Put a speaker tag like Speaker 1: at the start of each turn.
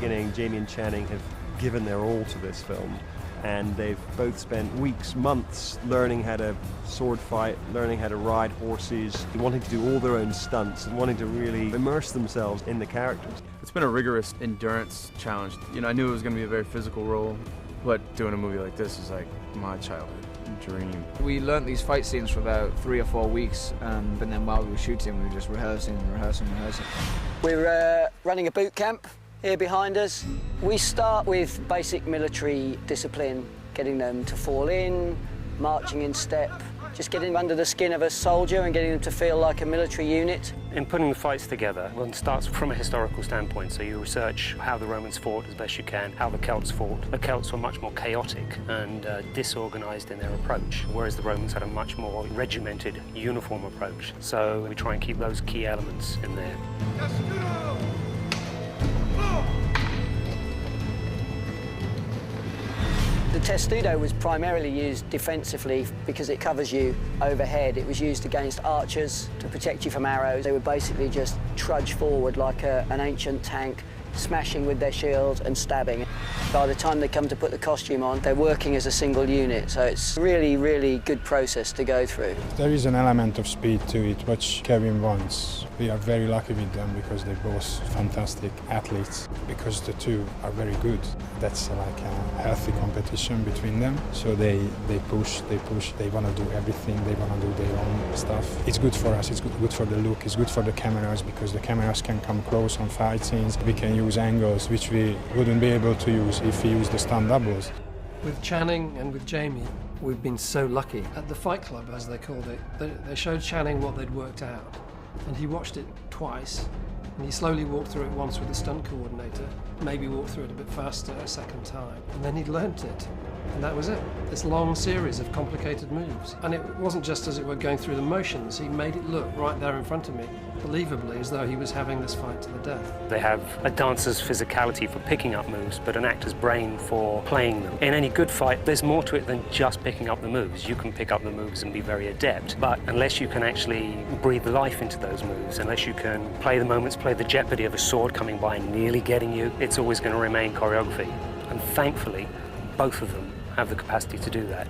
Speaker 1: beginning, Jamie and Channing have given their all to this film, and they've both spent weeks, months learning how to sword fight, learning how to ride horses, wanting to do all their own stunts and wanting to really immerse themselves in the characters.
Speaker 2: It's been a rigorous endurance challenge. You know, I knew it was going to be a very physical role, but doing a movie like this is like my childhood dream.
Speaker 3: We learnt these fight scenes for about 3 or 4 weeks, and then while we were shooting, we were just rehearsing.
Speaker 4: We're running a boot camp here behind us. We start with basic military discipline, getting them to fall in, marching in step, just getting under the skin of a soldier and getting them to feel like a military unit.
Speaker 5: In putting the fights together, one starts from a historical standpoint, so you research how the Romans fought as best you can, how the Celts fought. The Celts were much more chaotic and disorganized in their approach, whereas the Romans had a much more regimented, uniform approach. So we try and keep those key elements in there.
Speaker 4: The testudo was primarily used defensively because it covers you overhead. It was used against archers to protect you from arrows. They would basically just trudge forward like an ancient tank, smashing with their shields and stabbing. By the time they come to put the costume on, they're working as a single unit, so it's a really, really good process to go through.
Speaker 6: There is an element of speed to it, which Kevin wants. We are very lucky with them because they're both fantastic athletes, because the two are very good. That's like a healthy competition between them. So they push, they want to do everything, they want to do their own stuff. It's good for us, it's good for the look, it's good for the cameras, because the cameras can come close on fight scenes. We can use angles which we wouldn't be able to use if we use the stunt doubles.
Speaker 7: With Channing and with Jamie, we've been so lucky. At the Fight Club, as they called it, they showed Channing what they'd worked out, and he watched it twice, and he slowly walked through it once with the stunt coordinator, maybe walked through it a bit faster a second time, and then he'd learnt it. And that was it. This long series of complicated moves. And it wasn't just as it were going through the motions, he made it look right there in front of me, believably, as though he was having this fight to the death.
Speaker 5: They have a dancer's physicality for picking up moves, but an actor's brain for playing them. In any good fight, there's more to it than just picking up the moves. You can pick up the moves and be very adept, but unless you can actually breathe life into those moves, unless you can play the moments, play the jeopardy of a sword coming by and nearly getting you, it's always going to remain choreography. And thankfully, both of them have the capacity to do that.